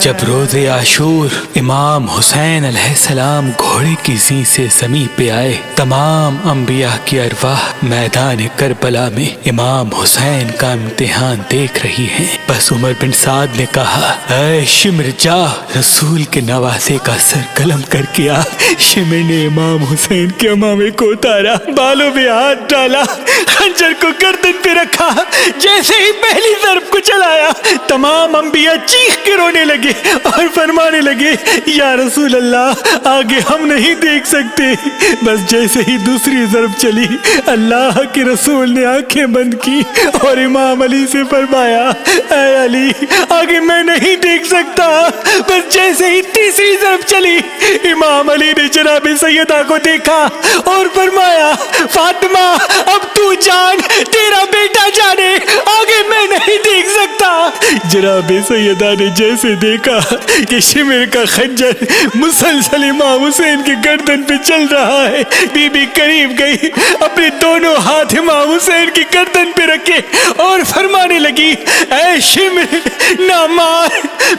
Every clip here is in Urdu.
جب روز عاشور امام حسین علیہ السلام گھوڑے کی زین سے زمین پہ آئے، تمام انبیاء کی ارواح میدان کربلا میں امام حسین کا امتحان دیکھ رہی ہیں۔ بس عمر بن سعد نے کہا، اے شمر جا رسول کے نواسے کا سر قلم کر کے آ۔ شمر نے امام حسین کے امامے کو اتارا، بالوں میں ہاتھ ڈالا، خنجر کو گردن پہ رکھا، جیسے ہی پہلی ضرب کو چلایا تمام انبیاء چیخ کے رونے لگے اور فرمانے لگے، یا رسول اللہ آگے ہم نہیں دیکھ سکتے۔ بس جیسے ہی دوسری ضرب چلی، اللہ کے رسول نے آنکھیں بند کی اور امام علی سے فرمایا، اے علی آگے میں نہیں دیکھ سکتا۔ بس جیسے ہی تیسری ضرب چلی، امام علی نے جناب سیدہ کو دیکھا اور فرمایا، فاطمہ اب تو جان، تیرا بیٹا جانے، آگے میں نہیں دیکھ سکتا۔ جناب سیدہ نے جیسے دیکھا کہ شمر کا خنجر مسلسل امام حسین کے گردن پہ چل رہا ہے، بی بی قریب گئی، اپنے دونوں ہاتھ امام حسین کی گردن پہ رکھے اور فرمانے لگی، اے شمر نہ مار،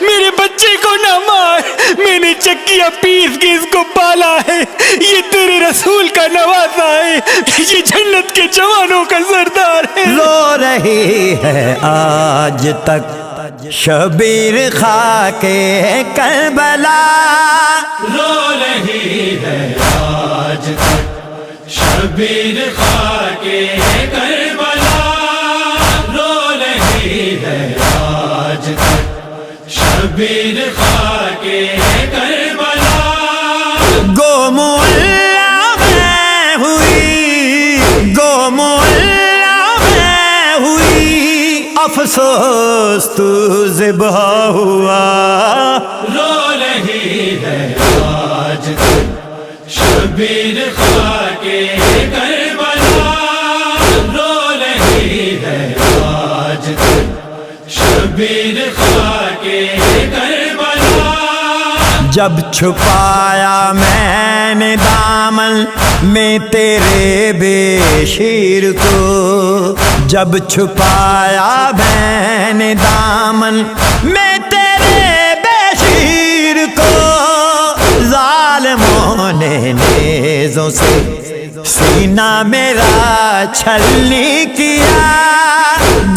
میرے بچے کو نہ مار، میں نے چکیاں پیس کے اس کو پالا ہے، یہ تیرے رسول کا نواسا ہے، یہ جنت کے جوانوں کا سردار ہے۔ رو رہی ہے آج تک شبیر خاک کربلا، رو رہی ہے آج تک شبیر خاک کربلا، رو رہی ہے آج تک شبیر خاک کربلا۔ گو مولا میں ہوئی، گو مولا میں ہوئی، افسوس تو ذبح ہوا۔ رو رہی ہے آج تک شبیر خاک کربلا، رو رہی ہے آج تک شبیر خاک کربلا۔ جب چھپایا میں نے دامن میں تیرے بے شیر کو، جب چھپایا میں نے دامن میں تیرے بے شیر کو، ظالموں نے نیزوں سے سینہ میرا چھلنی کیا۔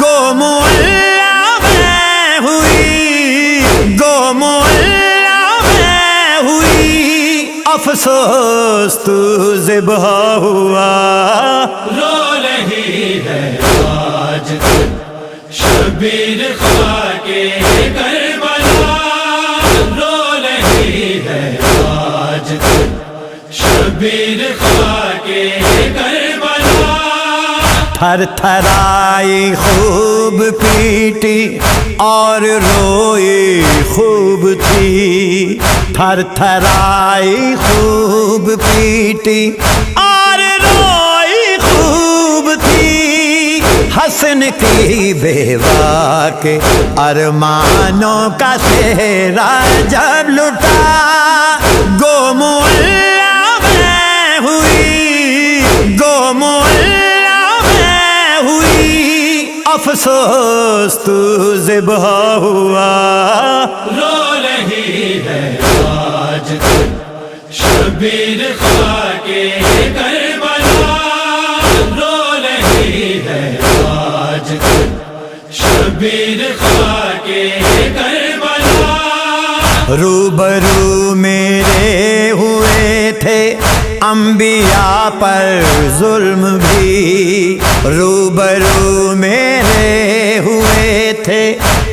گو مولا میں ہوئی، گو مولا میں ہوئی، افسوس تو ذبح ہوا۔ رو رہی ہے آج تک شبیر خاک کربلا، رو رہی ہے آج تک شبیر خاک کربلا۔ تھر تھرائی خوب پیٹی اور روئی خوب تھی، تھر تھرائی خوب پیٹی اور روئی خوب تھی، حسن کی بیوہ کے ارمانوں کا سہرا جب لٹا۔ گو مولا میں ہوئی، گو مولا میں ہوئی، افسوس تو ذبح ہوا۔ رو رہی ہے آج تک شبیر خاک کربلا، رو رہی ہے آج تک شبیر خاک کربلا۔ روبرو میرے ہوئے تھے انبیاء پر ظلم بھی، روبرو میرے ہوئے تھے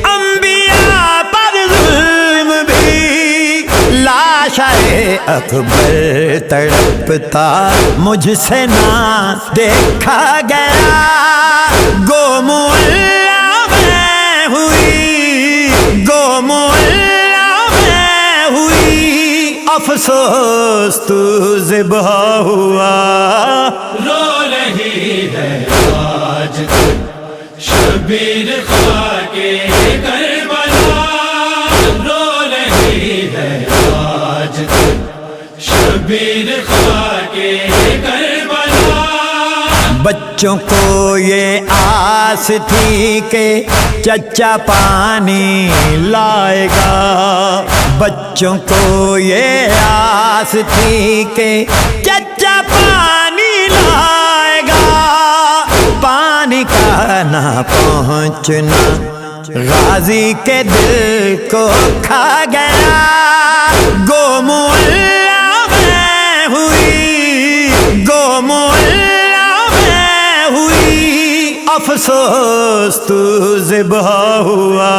انبیاء پر ظلم بھی، لاشِ اکبر تڑپتا مجھ سے نہ دیکھا گیا۔ گو مولا میں ہوئی، گو مولا میں ہوئی، افسوس تو ذبح ہوا۔ رو رہی ہے آج تک شبیر خاک کربلا، رو رہی ہے آج تک شبیر خاک کربلا۔ بچوں کو یہ آس تھی کہ چچا پانی لائے گا، بچوں کو یہ آس تھی کہ چچا پانی لائے گا، پانی کا نہ پہنچنا غازی کے دل کو کھا گیا، گو معلا میں ہوئی، گو معلا میں ہوئی، افسوس تو ذبح ہوا،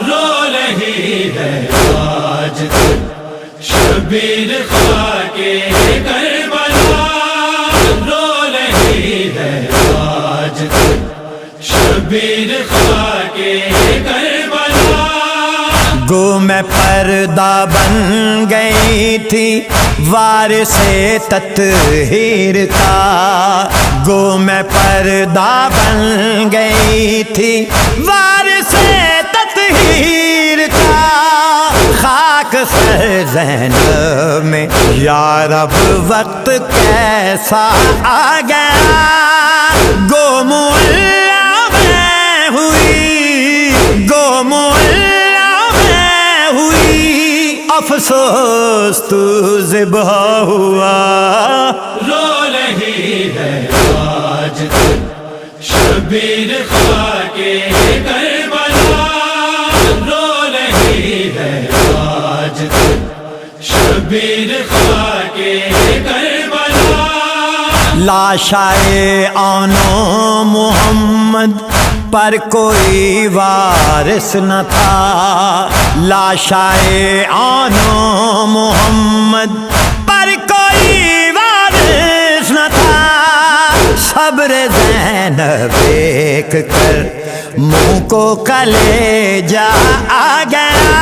رو رہی ہے آج شبیر خاکے کربلا، رو رہی ہے آج شبیر خاکے کربلا، گو میں پردہ بن گئی تھی وارث تطہیر کا، گو میں پردہ بن گئی تھی وارث تطہیر کا، خاک سر زینب میں یا رب وقت کیسا آ گیا، گو معلا میں ہوئی، گو معلا میں ہوئی، افسوس تو ذبح ہوا، رو رہی ہے آج شبیر خاکے کربلا، رو رہی ہے آج شبیر خاکے کربلا، لاشائے آنو محمد پر کوئی وارث نہ تھا، لاشائے آنو محمد پر کوئی وارث نہ تھا، صبر زینب دیکھ کر منہ کو کلیجہ آ گیا،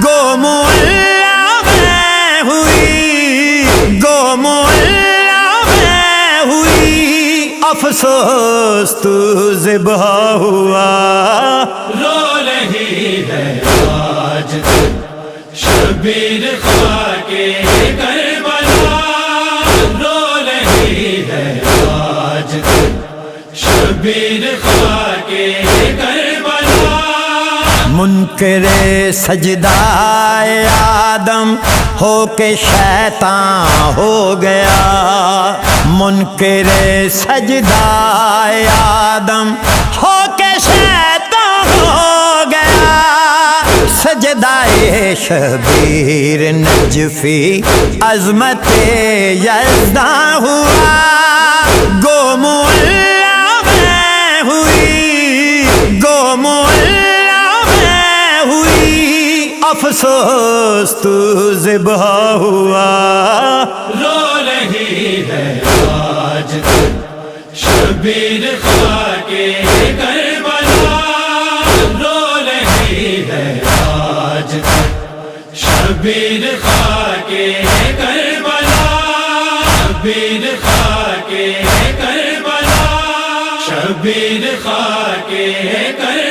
گو معلا میں ہوئی، گو معلا میں ہوئی، افسوس تو ذبح ہوا، رو رہی ہے آج شبیر خاکے کربلا، رو رہی ہے آج شبیر خاکے کربلا، منکر سجدہ آدم ہو کے شیطان ہو گیا، منکر سجدہ آدم ہو کے شیطان ہو گیا، سجدہ شبیر نجفی عظمت یزداں ہوا، گو معلا میں ہوئی، گو معلا میں ہوئی، افسوس تو ذبح ہوا، رو رہی ہے آج شبیر خاکے کربلا، رو رہی ہے آج شبیر خاکے کربلا، شبیر خاکے کربلا، شبیر خاکے کربلا۔